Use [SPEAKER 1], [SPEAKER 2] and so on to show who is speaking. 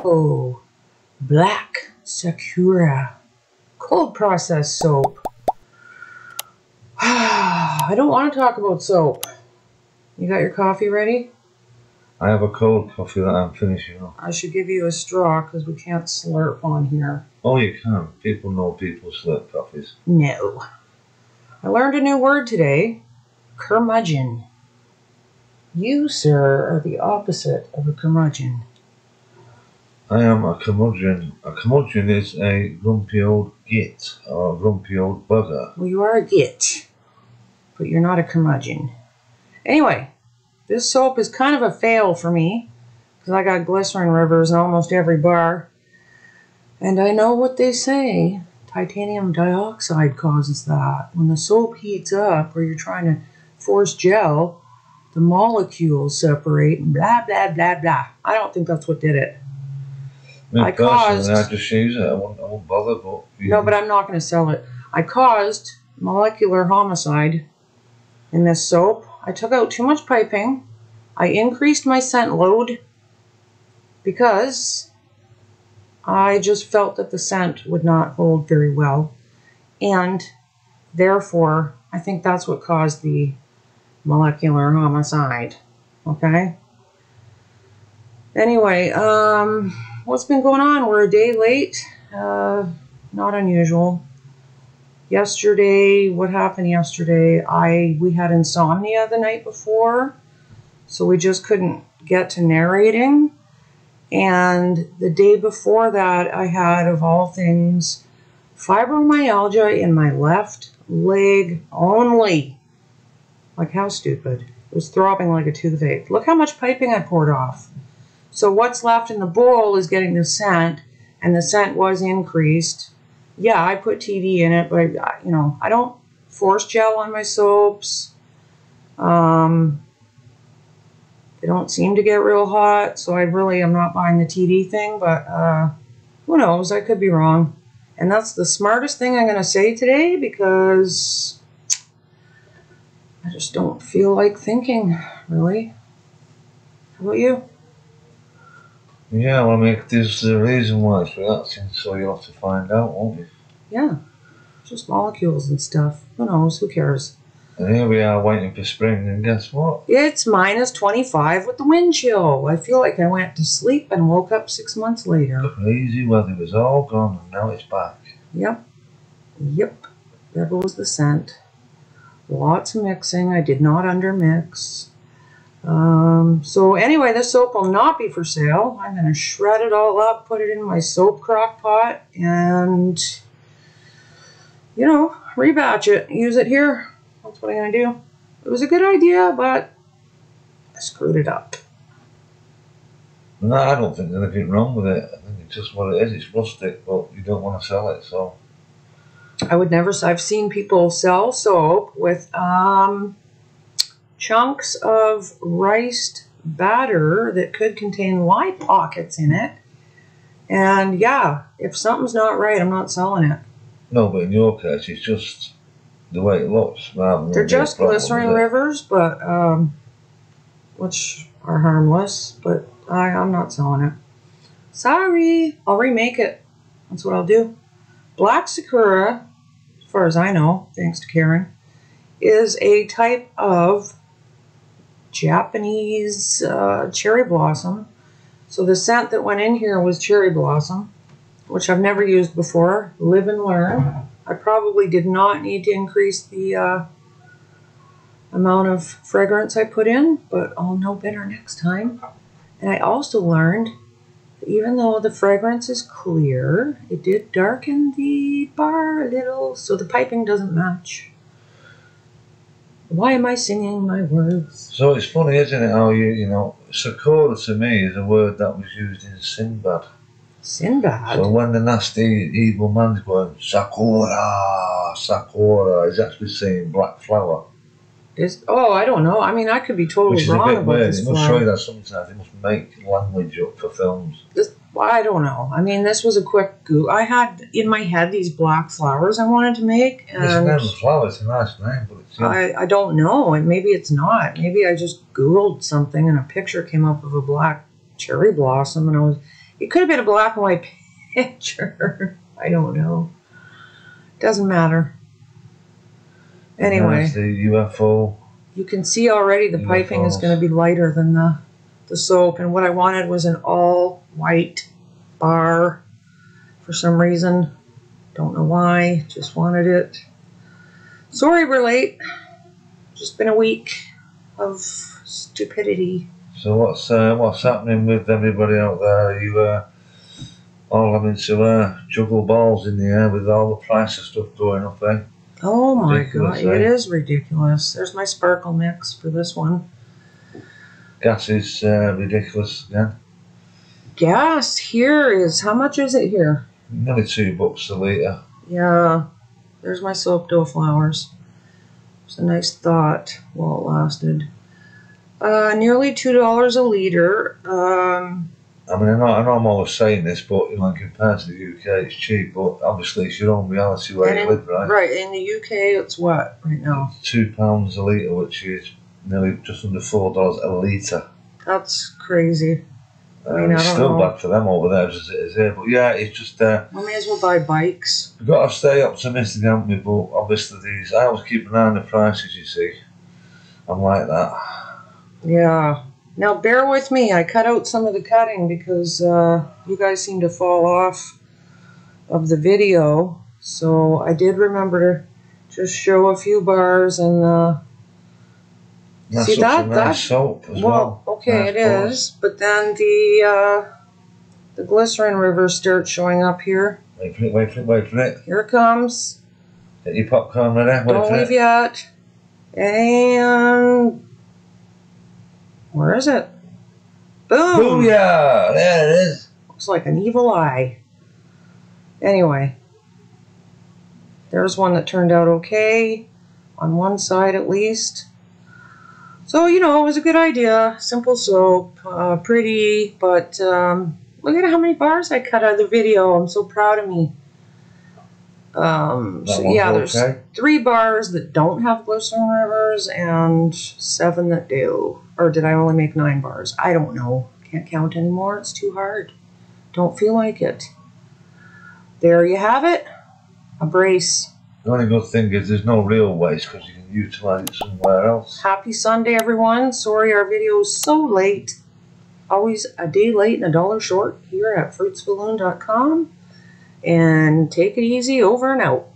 [SPEAKER 1] Oh, black Sakura cold process soap. I don't want to talk about soap. You got your coffee ready?
[SPEAKER 2] I have a cold coffee that I'm finishing off.
[SPEAKER 1] I should give you a straw because we can't slurp on here.
[SPEAKER 2] Oh, you can. People know people slurp coffees.
[SPEAKER 1] No. I learned a new word today. Curmudgeon. You, sir, are the opposite of a curmudgeon.
[SPEAKER 2] I am a curmudgeon. A curmudgeon is a grumpy old git or a grumpy old bugger.
[SPEAKER 1] Well, you are a git, but you're not a curmudgeon. Anyway, this soap is kind of a fail for me because I got Glycerin Rivers in almost every bar. And I know what they say. Titanium dioxide causes that. When the soap heats up or you're trying to force gel, the molecules separate and blah, blah, blah, blah. I don't think that's what did it.
[SPEAKER 2] I just use it. I won't bother. But
[SPEAKER 1] no, but I'm not going to sell it. I caused molecular homicide in this soap. I took out too much piping. I increased my scent load because I just felt that the scent would not hold very well. And therefore, I think that's what caused the molecular homicide. Okay? Anyway, what's been going on? We're a day late. Not unusual. Yesterday, what happened yesterday? We had insomnia the night before, so we just couldn't get to narrating. And the day before that, I had, of all things, fibromyalgia in my left leg only. Like, how stupid. It was throbbing like a toothache. Look how much piping I poured off. So what's left in the bowl is getting the scent, and the scent was increased. Yeah, I put TD in it, but I don't force gel on my soaps. They don't seem to get real hot, so I really am not buying the TD thing, but who knows? I could be wrong. And that's the smartest thing I'm going to say today because I just don't feel like thinking, really. How about you?
[SPEAKER 2] Yeah, well, I mean, there's a reason why it's reacting, so you'll have to find out, won't you?
[SPEAKER 1] Yeah, just molecules and stuff. Who knows? Who cares?
[SPEAKER 2] And here we are waiting for spring, and guess what?
[SPEAKER 1] It's minus 25 with the wind chill. I feel like I went to sleep and woke up 6 months later.
[SPEAKER 2] Crazy weather was all gone, and now it's back.
[SPEAKER 1] Yep. There goes the scent. Lots of mixing. I did not undermix. So anyway, this soap will not be for sale. I'm going to shred it all up, put it in my soap crock pot, and, rebatch it. Use it here. That's what I'm going to do. It was a good idea, but I screwed it up.
[SPEAKER 2] No, I don't think there's anything wrong with it. I think it's just what it is. It's rustic, but you don't want to sell it, so.
[SPEAKER 1] I would never. I've seen people sell soap with chunks of riced batter that could contain lye pockets in it. And yeah, if something's not right, I'm not selling it.
[SPEAKER 2] No, but in your case, it's just the way it looks.
[SPEAKER 1] They're just Glycerin Rivers, but which are harmless, but I'm not selling it. Sorry, I'll remake it. That's what I'll do. Black Sakura, as far as I know, thanks to Karen, is a type of Japanese cherry blossom. So the scent that went in here was cherry blossom, which I've never used before. Live and learn. I probably did not need to increase the amount of fragrance I put in, but I'll know better next time. And I also learned that even though the fragrance is clear, it did darken the bar a little, so the piping doesn't match. Why am I singing my words?
[SPEAKER 2] So it's funny, isn't it, how Sakura to me is a word that was used in Sinbad.
[SPEAKER 1] Sinbad?
[SPEAKER 2] So when the nasty evil man's going, Sakura, Sakura, he's actually saying black flower.
[SPEAKER 1] I don't know. I mean, I could be totally wrong about this flower.
[SPEAKER 2] It must show you that sometimes they must make language up for films.
[SPEAKER 1] I don't know. I mean, this was a quick Google. I had in my head these black flowers I wanted to make. And
[SPEAKER 2] it's never flower. It's a nice name, but it's...
[SPEAKER 1] I don't know. And maybe it's not. Maybe I just Googled something and a picture came up of a black cherry blossom, and It could have been a black and white picture. I don't know. Doesn't matter. Anyway.
[SPEAKER 2] There's the UFO.
[SPEAKER 1] You can see already the piping is going to be lighter than the soap. And what I wanted was an all white bar for some reason. Don't know why. Just wanted it. Sorry we're late. Just been a week of stupidity.
[SPEAKER 2] So what's happening with everybody out there? Are you all having to juggle balls in the air with all the price of stuff going up, eh?
[SPEAKER 1] Oh my god, it is ridiculous. There's my sparkle mix for this one.
[SPEAKER 2] Gas is ridiculous again.
[SPEAKER 1] Gas here is, how much is it here?
[SPEAKER 2] Nearly $2 a litre.
[SPEAKER 1] Yeah, there's my soap dough flowers. It's a nice thought while it lasted. Nearly $2 a litre.
[SPEAKER 2] I mean, I know I'm always saying this, but you know, compared to the UK, it's cheap. But obviously, it's your own reality where you live, right?
[SPEAKER 1] Right. In the UK, it's what right now?
[SPEAKER 2] £2 a litre, which is nearly just under $4 a litre.
[SPEAKER 1] That's crazy. I mean,
[SPEAKER 2] it's still bad for them over there as it is here. But yeah, it's just.
[SPEAKER 1] We may as well buy bikes.
[SPEAKER 2] We've got to stay optimistic, haven't we? But obviously, I always keep an eye on the prices. You see, I'm like that.
[SPEAKER 1] Yeah. Now bear with me. I cut out some of the cutting because you guys seem to fall off of the video. So I did remember to just show a few bars and
[SPEAKER 2] That's
[SPEAKER 1] see that
[SPEAKER 2] nice soap as well.
[SPEAKER 1] Okay, nice it is. But then the Glycerin Rivers starts showing up here.
[SPEAKER 2] Wait for it, wait for it, wait for it.
[SPEAKER 1] Here it comes.
[SPEAKER 2] Get your popcorn ready. Wait
[SPEAKER 1] Don't leave yet. And where is it? Boom!
[SPEAKER 2] Booyah! There it is.
[SPEAKER 1] Looks like an evil eye. Anyway, there's one that turned out okay, on one side at least. So, you know, it was a good idea. Simple soap, pretty, but look at how many bars I cut out of the video. I'm so proud of me. So yeah, there's 3 bars that don't have Glycerin Rivers and 7 that do. Or did I only make 9 bars? I don't know. Can't count anymore. It's too hard. Don't feel like it. There you have it. A brace.
[SPEAKER 2] The only good thing is there's no real waste because you can utilise it somewhere else.
[SPEAKER 1] Happy Sunday, everyone. Sorry our video is so late. Always a day late and $1 short here at fruitsforloon.com. And take it easy, over and out.